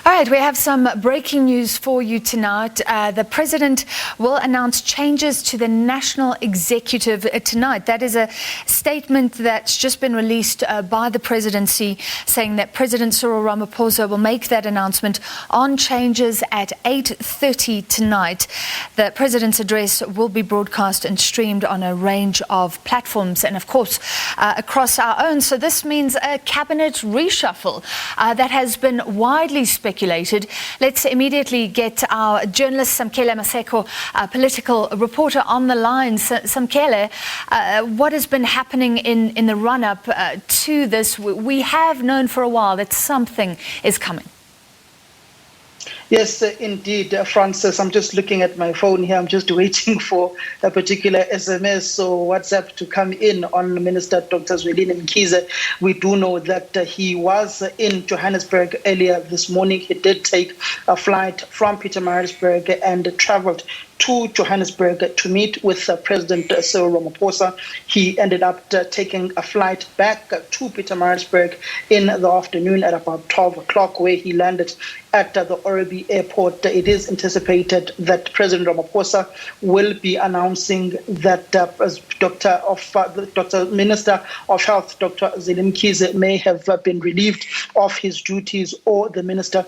All right, we have some breaking news for you tonight. The President will announce changes to the National Executive tonight. That is a statement that's just been released by the Presidency, saying that President Cyril Ramaphosa will make that announcement on changes at 8:30 tonight. The President's address will be broadcast and streamed on a range of platforms and, of course, across our own. So this means a cabinet reshuffle that has been widely speculated. Let's immediately get our journalist Samkele Maseko, political reporter, on the line. Samkele, what has been happening in the run-up to this? We have known for a while that something is coming. Yes, indeed, Francis. I'm just looking at my phone here. I'm just waiting for a particular SMS or WhatsApp to come in on Minister Dr. Zwelithini Mkhize. We do know that he was in Johannesburg earlier this morning. He did take a flight from Pietermaritzburg and traveled to Johannesburg to meet with President Cyril Ramaphosa. He ended up taking a flight back to Pietermaritzburg in the afternoon at about 12 o'clock, where he landed at the Orobi airport. It is anticipated that President Ramaphosa will be announcing that Dr. Minister of Health, Dr. Zwelithini Mkhize, may have been relieved of his duties, or the Minister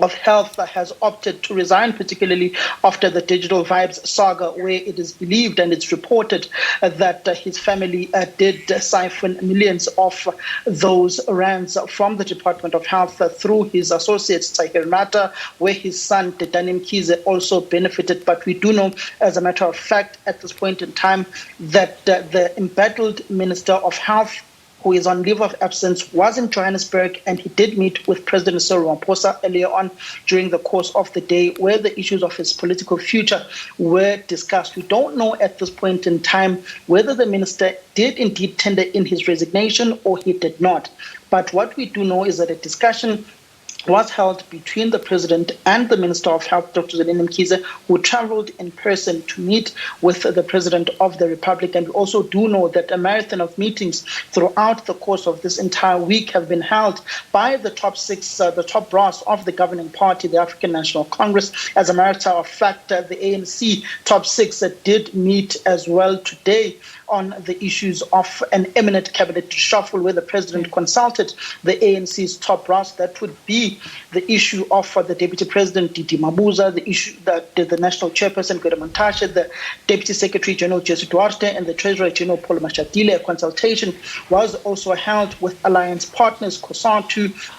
of Health has opted to resign, particularly after the Digital Vibes saga, where it is believed and it's reported that his family did siphon millions of those rands from the Department of Health through his associates, Cyril Ramaphosa, where his son, Zwelithini Mkhize, also benefited. But we do know, as a matter of fact, at this point in time, that the embattled Minister of Health, who is on leave of absence, was in Johannesburg, and he did meet with President Cyril Ramaphosa earlier on during the course of the day, where the issues of his political future were discussed. We don't know at this point in time whether the minister did indeed tender in his resignation or he did not. But what we do know is that a discussion was held between the President and the Minister of Health, Dr. Zwelithini Mkhize, who traveled in person to meet with the President of the Republic. And we also do know that a marathon of meetings throughout the course of this entire week have been held by the top six, the top brass of the governing party, the African National Congress. As a matter of fact, the ANC top six did meet as well today on the issues of an imminent cabinet reshuffle, where the President consulted the ANC's top brass. That would be the issue of the Deputy President, Didi Mabuza, the issue that the National Chairperson, Gwede Mantashe, the Deputy Secretary General, Jesse Duarte, and the Treasurer General, Paul Mashatile. A consultation was also held with alliance partners, COSATU,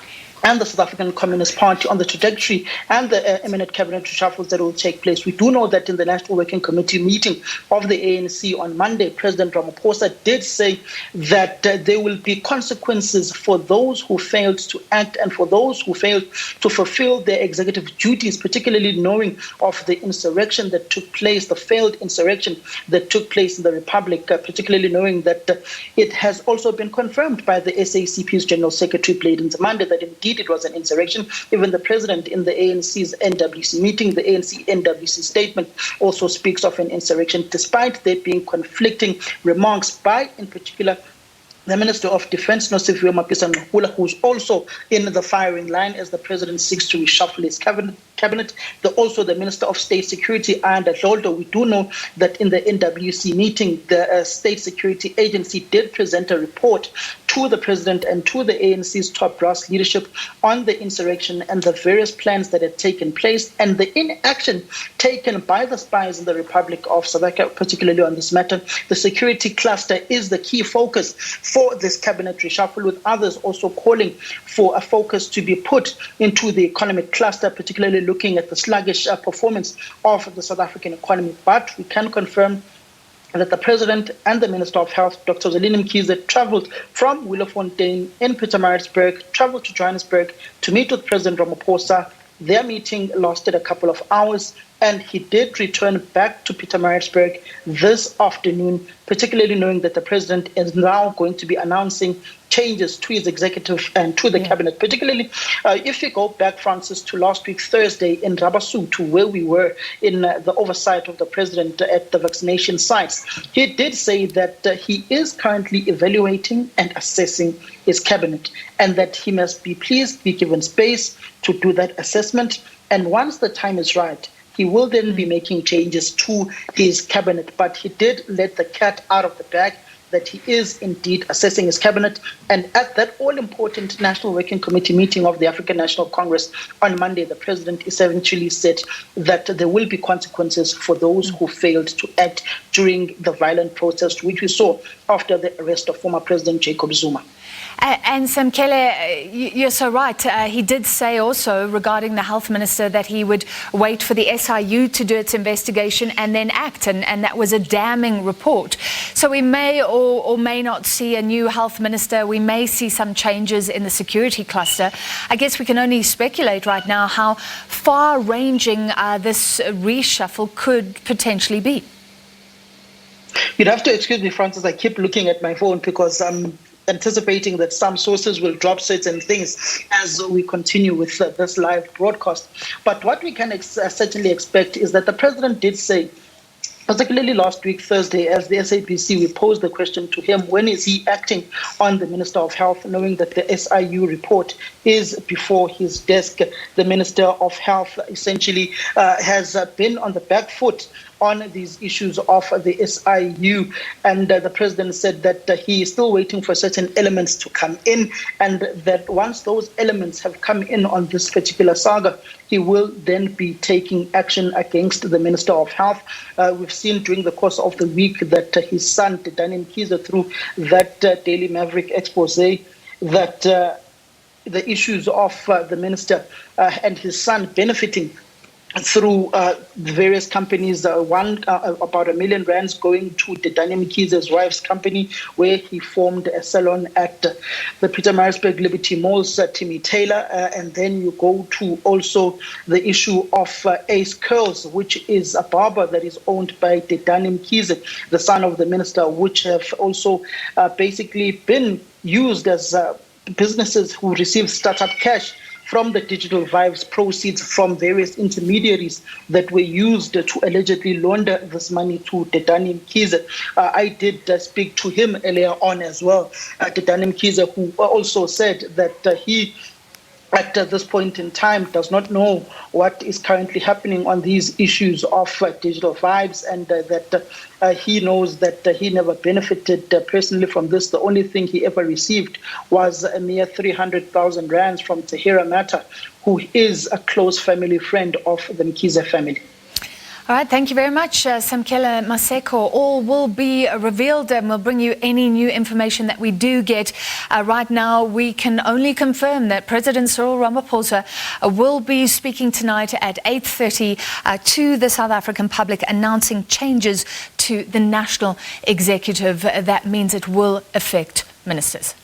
and the South African Communist Party on the trajectory and the imminent cabinet reshuffles that will take place. We do know that in the National Working Committee meeting of the ANC on Monday, President Ramaphosa did say that there will be consequences for those who failed to act and for those who failed to fulfill their executive duties, particularly knowing of the insurrection that took place, the failed insurrection that took place in the Republic, particularly knowing that it has also been confirmed by the SACP's General Secretary, Blade Nzimande, that indeed it was an insurrection. Even the President in the ANC's NWC meeting, the ANC NWC statement, also speaks of an insurrection, despite there being conflicting remarks by, in particular, the Minister of Defense, Nosiviwe Mapisa-Nqakula, who's also in the firing line as the President seeks to reshuffle his cabinet. Also, the Minister of State Security, Ayanda Dlodlo. We do know that in the NWC meeting, the State Security Agency did present a report to the President and to the ANC's top brass leadership on the insurrection and the various plans that had taken place and the inaction taken by the spies in the Republic of South Africa, particularly on this matter. The security cluster is the key focus for this cabinet reshuffle, with others also calling for a focus to be put into the economic cluster, particularly looking at the sluggish performance of the South African economy. But we can confirm that the President and the Minister of Health, Dr. Zwelithini Mkhize, traveled from Willowfontein in Pietermaritzburg, traveled to Johannesburg to meet with President Ramaphosa. Their meeting lasted a couple of hours. And he did return back to Pietermaritzburg this afternoon, particularly knowing that the president is now going to be announcing changes to his executive and to the cabinet, particularly if you go back, Francis, to last week, Thursday, in Rabasu, to where we were in the oversight of the president at the vaccination sites. He did say that he is currently evaluating and assessing his cabinet, and that he must be pleased, be given space to do that assessment. And once the time is right, he will then be making changes to his cabinet. But he did let the cat out of the bag, that he is indeed assessing his cabinet. And at that all-important National Working Committee meeting of the African National Congress on Monday, the president essentially said that there will be consequences for those who failed to act during the violent protest, which we saw after the arrest of former President Jacob Zuma. And Samkele, you're so right. He did say also regarding the health minister that he would wait for the SIU to do its investigation and then act. And that was a damning report. So we may or may not see a new health minister. We may see some changes in the security cluster. I guess we can only speculate right now how far-ranging this reshuffle could potentially be. You'd have to excuse me, Francis. I keep looking at my phone because I'm anticipating that some sources will drop certain things as we continue with this live broadcast. But what we can certainly expect is that the president did say, particularly last week, Thursday, as the SABC, we posed the question to him, when is he acting on the Minister of Health, knowing that the SIU report is before his desk. The Minister of Health essentially has been on the back foot on these issues of the SIU, and the president said that he is still waiting for certain elements to come in, and that once those elements have come in on this particular saga, he will then be taking action against the Minister of Health. We've seen during the course of the week that his son, Dani Mkhize, through that Daily Maverick expose, that the issues of the minister and his son benefiting through various companies, about R1 million going to Dani Mkhize's wife's company, where he formed a salon at the Pietermaritzburg Liberty Mall's Timmy Taylor. And then you go to also the issue of Ace Curls, which is a barber that is owned by Dani Mkhize, the son of the minister, which have also basically been used as businesses who receive startup cash from the Digital Vibes proceeds from various intermediaries that were used to allegedly launder this money to Dani Mkhize. I did speak to him earlier on as well, Dani Mkhize, who also said that he, at this point in time, does not know what is currently happening on these issues of Digital Vibes, and that he knows that he never benefited personally from this. The only thing he ever received was a mere 300,000 rands from Tahira Mata, who is a close family friend of the Mkhize family. All right, thank you very much, Samkele Maseko. All will be revealed, and we'll bring you any new information that we do get. Right now, we can only confirm that President Cyril Ramaphosa will be speaking tonight at 8:30 to the South African public, announcing changes to the national executive. That means it will affect ministers.